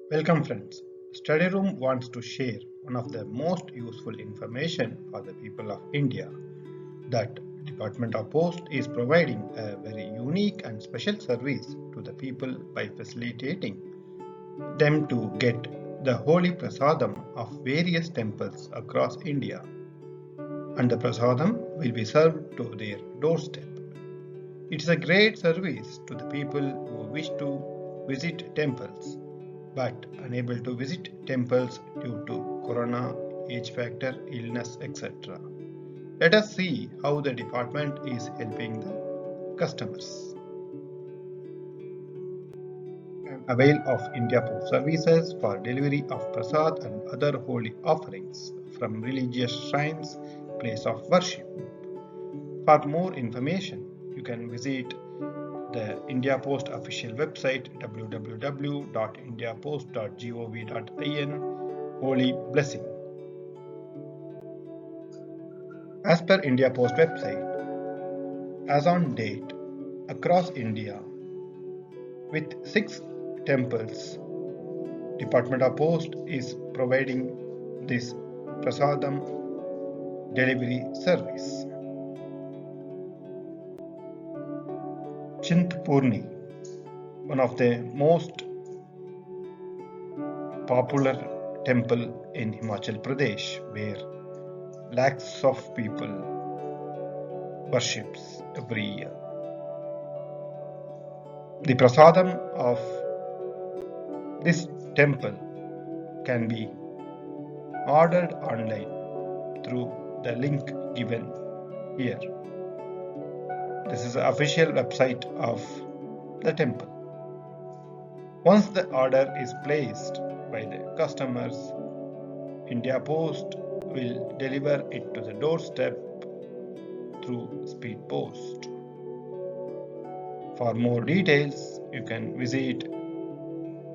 Welcome friends. Study Room wants to share one of the most useful information for the people of India that Department of Post is providing a very unique and special service to the people by facilitating them to get the holy prasadam of various temples across India, and the prasadam will be served to their doorstep. It is a great service to the people who wish to visit temples but unable to visit temples due to corona, age factor, illness, etc. Let us see how the department is helping the customers. Can avail of India Post services for delivery of prasad and other holy offerings from religious shrines, place of worship. For more information, you can visit the India Post official website www.indiapost.gov.in. Holy Blessing. As per India Post website, as on date, across India, with 6 temples, Department of Post is providing this prasadam delivery service. Chintapurni, one of the most popular temple in Himachal Pradesh, where lakhs of people worships every year. The prasadam of this temple can be ordered online through the link given here. This is the official website of the temple. Once the order is placed by the customers, India Post will deliver it to the doorstep through speed post. For more details, you can visit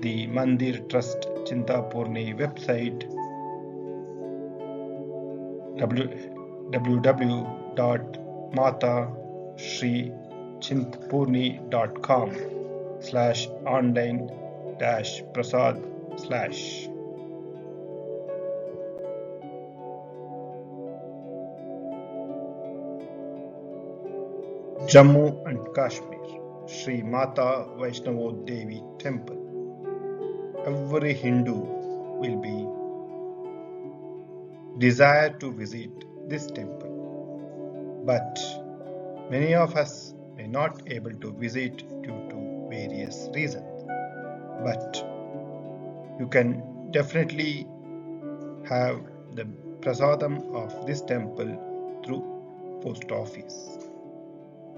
the Mandir Trust Chintapurni website www.matashrichintapurni.com/online-prasad/ Jammu and Kashmir, Sri Mata Vaishnavo Devi Temple. Every Hindu will be desired to visit this temple, but many of us may not able to visit due to various reasons. But you can definitely have the prasadam of this temple through post office.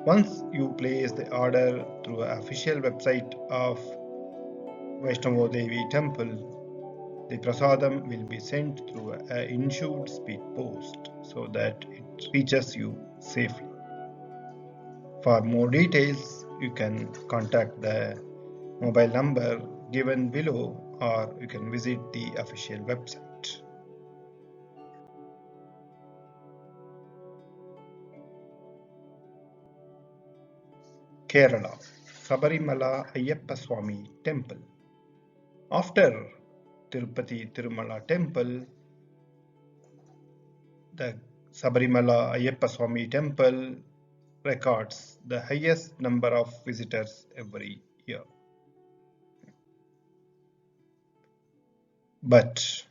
Once you place the order through the official website of Vaishnavo Devi Temple, the prasadam will be sent through an insured speed post so that it reaches you safely. For more details, you can contact the mobile number given below, or you can visit the official website. Kerala, Sabarimala Ayyappa Swami Temple. After Tirupati Tirumala Temple, the Sabarimala Ayyappa Swami Temple records the highest number of visitors every year. But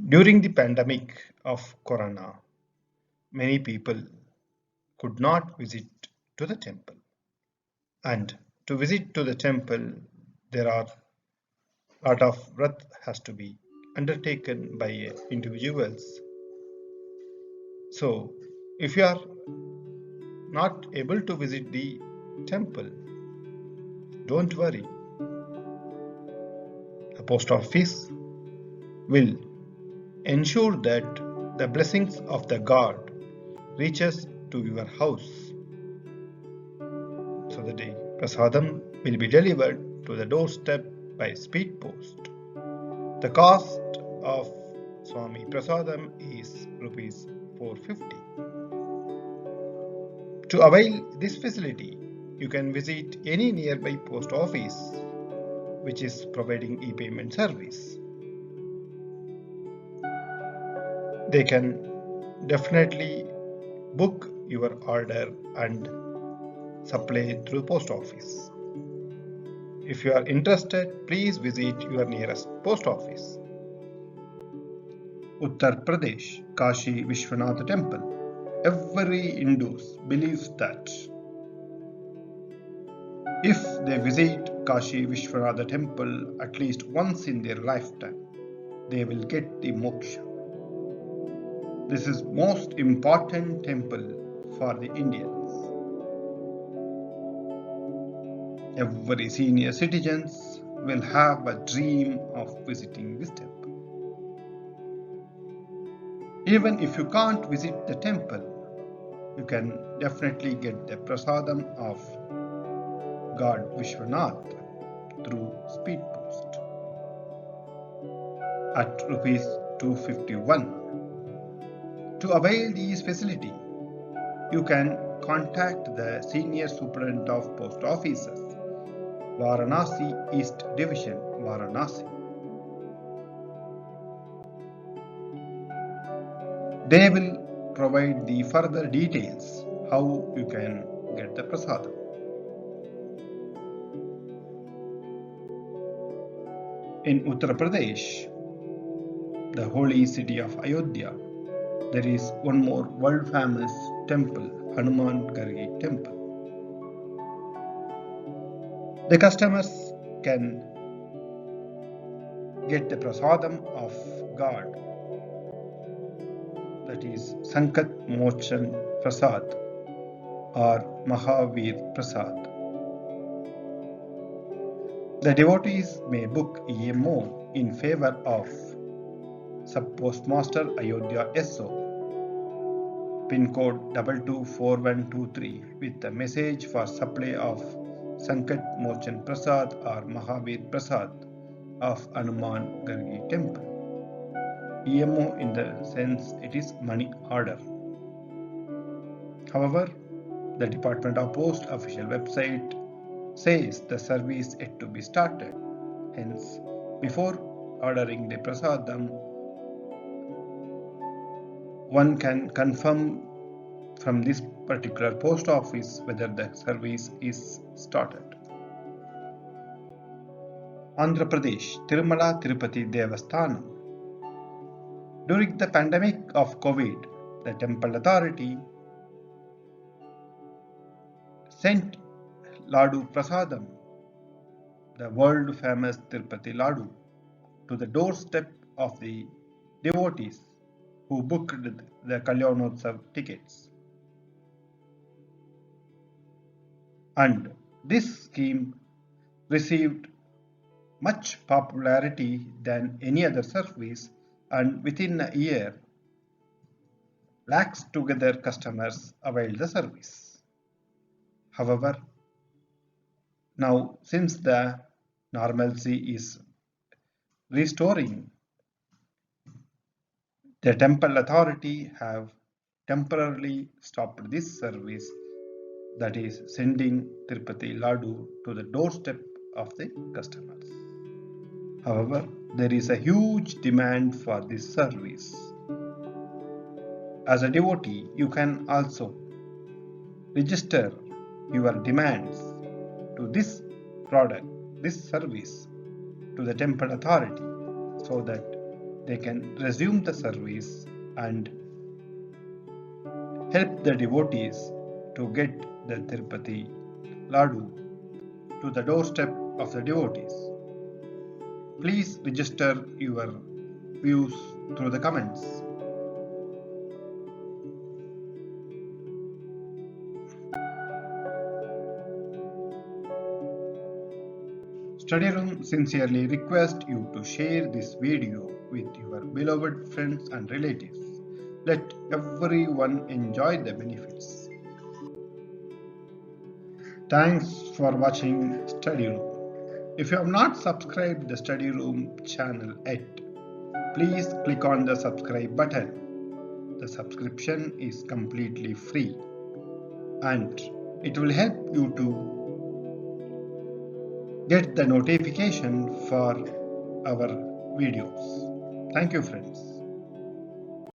during the pandemic of corona, many people could not visit to the temple. And to visit to the temple, there are a lot of vrat has to be undertaken by individuals. So if you are not able to visit the temple, don't worry. The post office will ensure that the blessings of the God reaches to your house. So the prasadam will be delivered to the doorstep by speed post. The cost of Swami Prasadam is rupees 450. To avail this facility, you can visit any nearby post office which is providing e-payment service. They can definitely book your order and supply through post office. If you are interested, please visit your nearest post office. Uttar Pradesh, Kashi Vishwanath Temple. Every Hindus believes that if they visit Kashi Vishwanath Temple at least once in their lifetime, they will get the moksha. This is most important temple for the Indians. Every senior citizens will have a dream of visiting this temple. Even if you can't visit the temple, you can definitely get the prasadam of God Vishwanath through speed post at rupees 251. To avail these facility, you can contact the Senior Superintendent of Post Offices, Varanasi East Division, Varanasi. They will provide the further details how you can get the prasadam. In Uttar Pradesh, the holy city of Ayodhya, there is one more world famous temple, Hanuman Gargi Temple. The customers can get the prasadam of God, that is Sankat Mochan Prasad or Mahavir Prasad. The devotees may book EMO in favor of Sub Postmaster Ayodhya SO, pin code 224123 with a message for supply of Sankat Mochan Prasad or Mahavir Prasad of Hanuman Gargi Temple. EMO in the sense it is money order. However, the Department of Post official website says the service yet to be started. Hence, before ordering the prasadam, one can confirm from this particular post office whether the service is started. Andhra Pradesh, Tirumala Tirupati Devasthanam. During the pandemic of COVID, the temple authority sent Ladu Prasadam, the world famous Tirupati Ladu, to the doorstep of the devotees who booked the Kalyanotsav tickets. And this scheme received much popularity than any other service, and within a year, lakhs together customers availed the service. However, now since the normalcy is restoring, the temple authority have temporarily stopped this service, that is sending Tirupati Ladu to the doorstep of the customers. However, there is a huge demand for this service. As a devotee, you can also register your demands to this product, this service, to the temple authority so that they can resume the service and help the devotees to get the Tirupati Ladu to the doorstep of the devotees. Please register your views through the comments. Study Room sincerely request you to share this video with your beloved friends and relatives. Let everyone enjoy the benefits. Thanks for watching Study Room. If you have not subscribed the Study Room channel yet, please click on the subscribe button. The subscription is completely free and it will help you to get the notification for our videos. Thank you, friends.